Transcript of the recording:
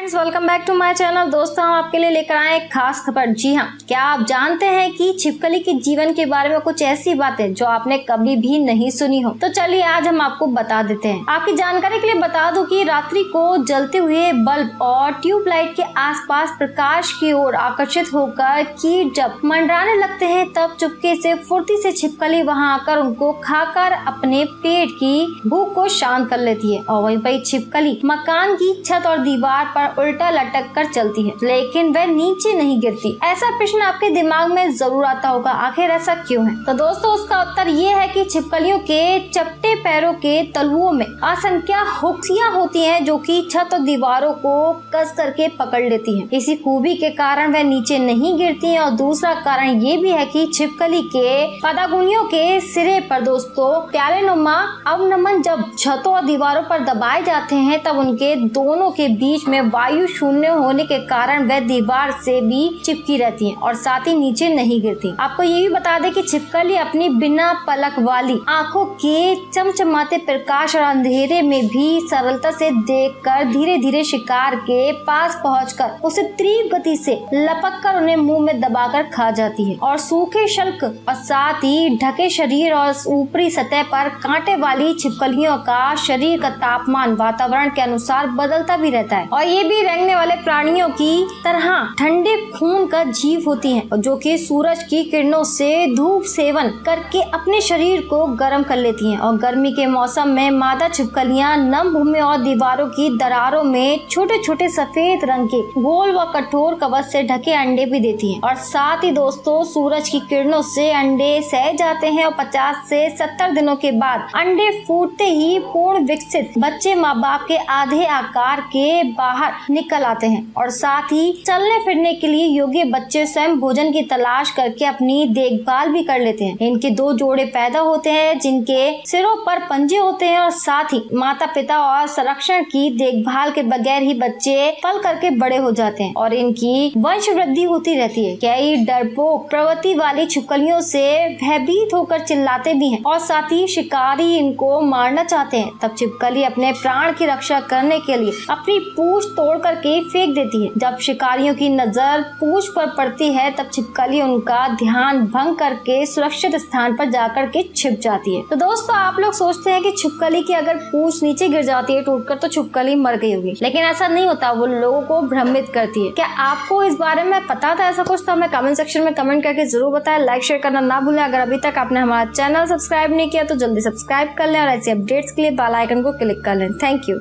Friends, welcome back to my channel. दोस्तों, हम आपके लिए लेकर आए एक खास खबर। जी हाँ, क्या आप जानते हैं कि छिपकली के जीवन के बारे में कुछ ऐसी बातें जो आपने कभी भी नहीं सुनी हो। तो चलिए आज हम आपको बता देते हैं। आपकी जानकारी के लिए बता दूं कि रात्रि को जलते हुए बल्ब और ट्यूबलाइट के आसपास प्रकाश की ओर आकर्षित होकर कीट जब मंडराने लगते हैं, तब चुपके से फुर्ती से छिपकली वहां आकर उनको खाकर अपने पेट की भूख को शांत कर लेती है। और वहीं छिपकली मकान की छत और दीवार पर उल्टा लटक कर चलती है, लेकिन वह नीचे नहीं गिरती। ऐसा प्रश्न आपके दिमाग में जरूर आता होगा, आखिर ऐसा क्यों है? तो दोस्तों, उसका उत्तर ये है कि छिपकलियों के चपटे पैरों के तलुओं में असंख्य हुक्सियां होती हैं, जो कि छत और दीवारों को कस करके पकड़ लेती हैं। इसी खूबी के कारण वह नीचे नहीं गिरती हैं। और दूसरा कारण ये भी है कि छिपकली के पदागुनियों के सिरे पर दोस्तों प्यालेनुमा अवनमन जब छतों और दीवारों पर दबाए जाते हैं, तब उनके दोनों के बीच में वायु शून्य होने के कारण वह दीवार से भी चिपकी रहती हैं और साथ ही नीचे नहीं गिरती। आपको ये भी बता दें कि छिपकली अपनी बिना पलक वाली आंखों के चमचमाते प्रकाश और अंधेरे में भी सरलता से देखकर धीरे धीरे शिकार के पास पहुंचकर उसे तीव्र गति से लपककर उन्हें मुंह में दबाकर खा जाती है। और सूखे शल्क और साथ ही ढके शरीर और ऊपरी सतह पर कांटे वाली छिपकलियों का शरीर का तापमान वातावरण के अनुसार बदलता भी रहता है। और ये भी रेंगने वाले प्राणियों की तरह ठंडे खून का जीव होती हैं, जो कि सूरज की किरणों से धूप सेवन करके अपने शरीर को गर्म कर लेती हैं। और गर्मी के मौसम में मादा छिपकलियां नम भूमि और दीवारों की दरारों में छोटे छोटे सफेद रंग के गोल व कठोर कवच से ढके अंडे भी देती हैं। और साथ ही दोस्तों, सूरज की किरणों से अंडे सह जाते हैं और 50 से 70 दिनों के बाद अंडे फूटते ही पूर्ण विकसित बच्चे माँ बाप के आधे आकार के बाहर निकल आते हैं। और साथ ही चलने फिरने के लिए योग्य बच्चे स्वयं भोजन की तलाश करके अपनी देखभाल भी कर लेते हैं। इनके 2 जोड़े पैदा होते हैं, जिनके सिरों पर पंजे होते हैं। और साथ ही माता पिता और संरक्षण की देखभाल के बगैर ही बच्चे पल करके बड़े हो जाते हैं और इनकी वंश वृद्धि होती रहती है। कई डरपोक प्रवृत्ति वाली छिपकलियों से भयभीत होकर चिल्लाते भी हैं और साथ ही शिकारी इनको मारना चाहते हैं। तब छिपकली अपने प्राण की रक्षा करने के लिए अपनी पूंछ तोड़ करके फेंक देती है। जब शिकारियों की नजर पूंछ पर पड़ती है, तब छिपकली उनका ध्यान भंग करके सुरक्षित स्थान पर जाकर के छिप जाती है। तो दोस्तों, आप लोग सोचते हैं कि छिपकली की अगर पूंछ नीचे गिर जाती है टूटकर, तो छिपकली मर गई होगी, लेकिन ऐसा नहीं होता। वो लोगों को भ्रमित करती है। क्या आपको इस बारे में पता था ऐसा कुछ? तो हमें कमेंट सेक्शन में कमेंट करके जरूर बताएं। लाइक शेयर करना ना भूलें। अगर अभी तक आपने हमारा चैनल सब्सक्राइब नहीं किया तो जल्दी सब्सक्राइब कर लें और ऐसे अपडेट्स के लिए बेल आइकन को क्लिक कर लें। Thank you.